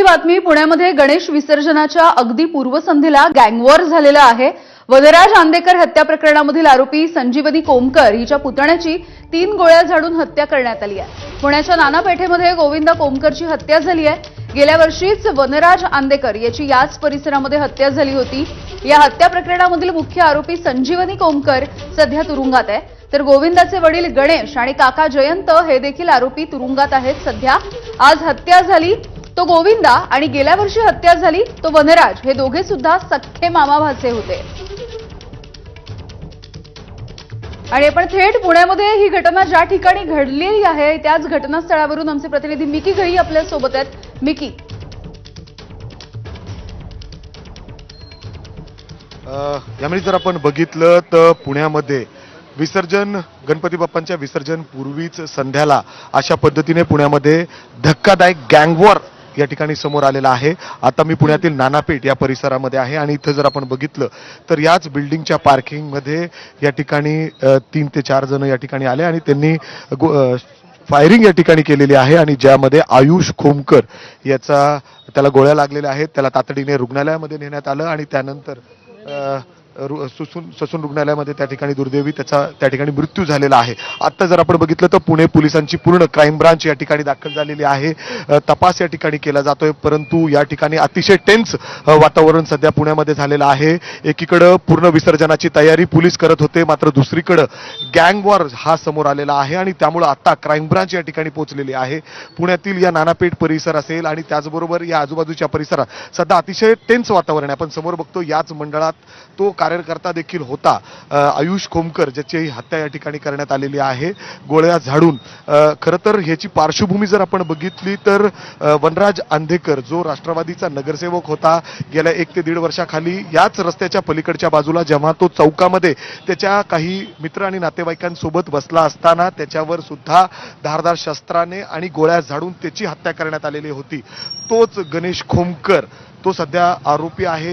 मोठी बातमी पुण्यामध्ये गणेश विसर्जनाच्या अगदी पूर्वसंध्येला गँगवॉर झालेला आहे। वनराज आंदेकर हत्या प्रकरणामधील आरोपी संजीवनी कोमकर हिच्या पुतण्याची 3 गोळ्या झाडून हत्या करण्यात आली आहे। पुण्याच्या नाना पेठेमध्ये गोविंदा कोमकरची हत्या झाली आहे। गेल्या वर्षीच वनराज आंदेकर याची याच परिसरामध्ये हत्या झाली होती। या हत्या प्रकरणामधील मुख्य आरोपी संजीवनी कोमकर सध्या तुरुंगात आहे, तर गोविंदाचे वडील गणेश आणि काका जयंत हे देखील आरोपी तुरुंगात आहेत। सध्या आज हत्या झाली तो गोविंदा आणि गेल्या वर्षी हत्या झाली तो वनराज, हे दोघे सुद्धा सख्खे मामा भाचे होते। आणि आपण थेट पुण्यामध्ये ही घटना ज्या ठिकाणी घडलेली आहे त्याच घटनास्थळावरून आमचे प्रतिनिधी मिकी घई आपल्या सोबत आहेत। मिकी, यामध्ये जर आपण बघितलं तर पुण्यामध्ये विसर्जन गणपती बाप्पांच्या विसर्जन पूर्वीच संध्याला अशा पद्धतीने पुण्यामध्ये धक्कादायक गँगवॉर या ठिकाणी समोर आलेला आहे। आता मी पुण्यातील नानापेठ या परिसरामध्ये आहे आणि इथं जर आपण बघितलं तर याच बिल्डिंगच्या पार्किंगमध्ये या ठिकाणी 3 ते 4 जण या ठिकाणी आले आणि त्यांनी फायरिंग या ठिकाणी केलेली आहे आणि ज्यामध्ये आयुष खोमकर त्याला गोळ्या लागलेल्या आहेत। त्याला तातडीने रुग्णालयामध्ये नेण्यात आलं आणि त्यानंतर ससून रुग्णालयामध्ये त्या ठिकाणी दुर्दैवी त्याचा त्या ठिकाणी मृत्यू झालेला आहे। आता जर आपण बघितलं तर पुणे पोलिसांची पूर्ण क्राईम ब्रांच या ठिकाणी दाखल झालेली आहे। तपास या ठिकाणी केला जातोय, परंतु या ठिकाणी अतिशय टेन्स वातावरण सध्या पुण्यामध्ये झालेलं आहे। एकीकडे पूर्ण विसर्जनाची तयारी पोलीस करत होते, मात्र दुसरीकडे गँगवॉर हा समोर आलेला आहे आणि त्यामुळे आता क्राईम ब्रांच या ठिकाणी पोहोचलेली आहे। पुण्यातील या नानापेठ परिसर असेल आणि त्याचबरोबर या आजूबाजूच्या परिसरात सध्या अतिशय टेन्स वातावरण आहे। आपण समोर बघतो याच मंडळात तो कार्यकर्ता देखील होता आयुष खोमकर, ज्याची हत्या या ठिकाणी करण्यात आलेली आहे गोळ्या झाडून। खरं तर ह्याची पार्श्वभूमी जर आपण बघितली तर वनराज आंदेकर जो राष्ट्रवादीचा नगरसेवक होता, गेल्या 1 ते 1.5 वर्षाखाली याच रस्त्याच्या पलीकडच्या बाजूला जेव्हा तो चौकामध्ये त्याच्या काही मित्र आणि नातेवाईकांसोबत बसला असताना त्याच्यावर सुद्धा धारदार शस्त्राने आणि गोळ्या झाडून त्याची हत्या करण्यात आलेली होती। तोच गणेश खोमकर तो सध्या आरोपी आहे,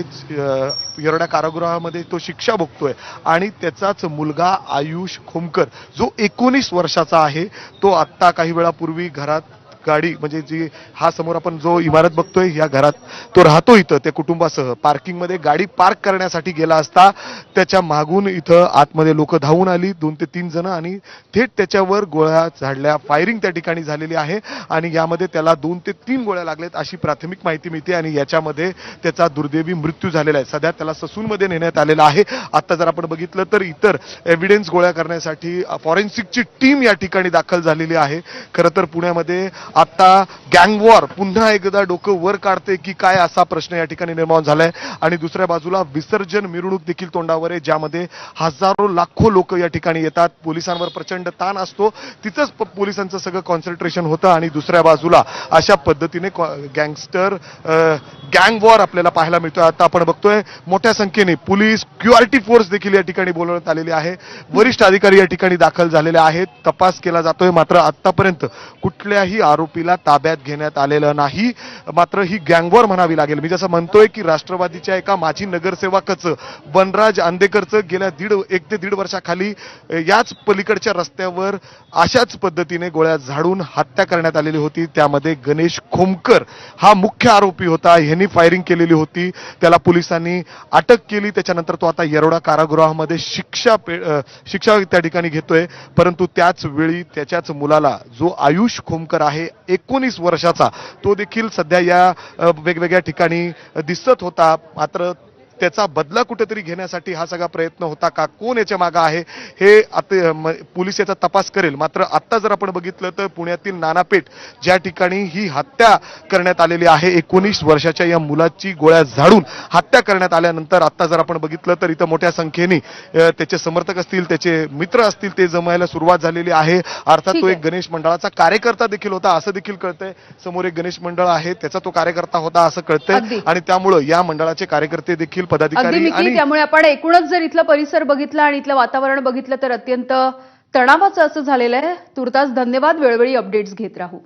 येरवडा कारागृहामध्ये तो शिक्षा भोगतोय आणि त्याचाच मुलगा आयुष खोमकर जो 19 वर्षाचा आहे, तो आत्ता काही वेळापूर्वी घरात गाडी म्हणजे जी हा समोर आपण जो इमारत बघतोय या घरात तो राहतो, इथं त्या कुटुंबासह पार्किंगमध्ये गाडी पार्क करण्यासाठी गेला असता त्याच्या मागून इथं आतमध्ये लोक धावून आली, 2 ते 3 जण, आणि थेट त्याच्यावर गोळ्या झाडल्या। फायरिंग त्या ठिकाणी झालेली आहे आणि यामध्ये त्याला 2 ते 3 गोळ्या लागल्यात अशी प्राथमिक माहिती मिळते आणि याच्यामध्ये त्याचा दुर्दैवी मृत्यू झालेला आहे। सध्या त्याला ससूनमध्ये नेण्यात आलेला आहे। आता जर आपण बघितलं तर इतर एव्हिडन्स गोळ्या करण्यासाठी फॉरेन्सिकची टीम या ठिकाणी दाखल झालेली आहे। खरं तर पुण्यामध्ये आता गँगवॉर पुन्हा एकदा डोकं वर काढते की काय असा प्रश्न या ठिकाणी निर्माण झालाय आणि दुसऱ्या बाजूला विसर्जन मिरवणूक देखील तोंडावर आहे, ज्यामध्ये हजारो लाखो लोक या ठिकाणी येतात। पोलिसांवर प्रचंड ताण असतो, तिथंच पोलिसांचं सगळं कॉन्सन्ट्रेशन होतं आणि दुसऱ्या बाजूला अशा पद्धतीने गँगवॉर आपल्याला पाहायला मिळतोय। आता आपण बघतोय मोठ्या संख्येने पोलीस क्यूआरटी फोर्स देखील या ठिकाणी बोलवण्यात आलेली आहे। वरिष्ठ अधिकारी या ठिकाणी दाखल झालेले आहेत, तपास केला जातोय, मात्र आतापर्यंत कुठल्याही आरोपीला ताब्यात घेण्यात आलेलं नाही। मात्र ही गँगवॉर म्हणावी लागेल। मी जसं म्हणतोय की राष्ट्रवादीच्या एका माजी नगरसेवकाचं वनराज आंदेकरचं गेल्या 1 ते 1.5 वर्षाखाली याच पलीकडच्या रस्त्यावर अशाच पद्धतीने गोळ्या झाडून हत्या करण्यात आलेली होती। त्यामध्ये गणेश खोमकर हा मुख्य आरोपी होता, ह्यांनी फायरिंग केलेली होती, त्याला पोलिसांनी अटक केली। त्याच्यानंतर तो आता येरवडा कारागृहामध्ये शिक्षा त्या ठिकाणी घेतोय, परंतु त्याच वेळी त्याच्याच मुलाला जो आयुष खोमकर आहे 19 वर्षाचा, तो देखील सध्या या वेगवेगळ्या ठिकाणी दिसत होता। मात्र त्याचा बदला कुठेतरी घेण्यासाठी हा सगळा प्रयत्न होता का, कोण याच्या मागे आहे हे आता पोलीस याचा तपास करेल। मात्र आता जर आपण बघितलं तर पुण्यातील नानापेठ ज्या ठिकाणी ही हत्या करण्यात आलेली आहे, 19 वर्षाच्या या मुलाची गोळ्या झाडून हत्या करण्यात आल्यानंतर आता जर आपण बघितलं तर इथं मोठ्या संख्येने त्याचे समर्थक असतील, त्याचे मित्र असतील, ते जमायला सुरुवात झालेली आहे। अर्थात तो एक गणेश मंडळाचा कार्यकर्ता देखील होता असं देखील कळतंय। समोर एक गणेश मंडळ आहे, त्याचा तो कार्यकर्ता होता असं कळतंय आणि त्यामुळे या मंडळाचे कार्यकर्ते देखील पदाधिकारी आणि त्यामुळे आपण एकूणच जर इथला परिसर बघितला आणि इथलं वातावरण बघितलं तर अत्यंत तणावाचं असं झालेलं आहे। तुर्तास धन्यवाद, वेळोवेळी अपडेट्स घेत राहू।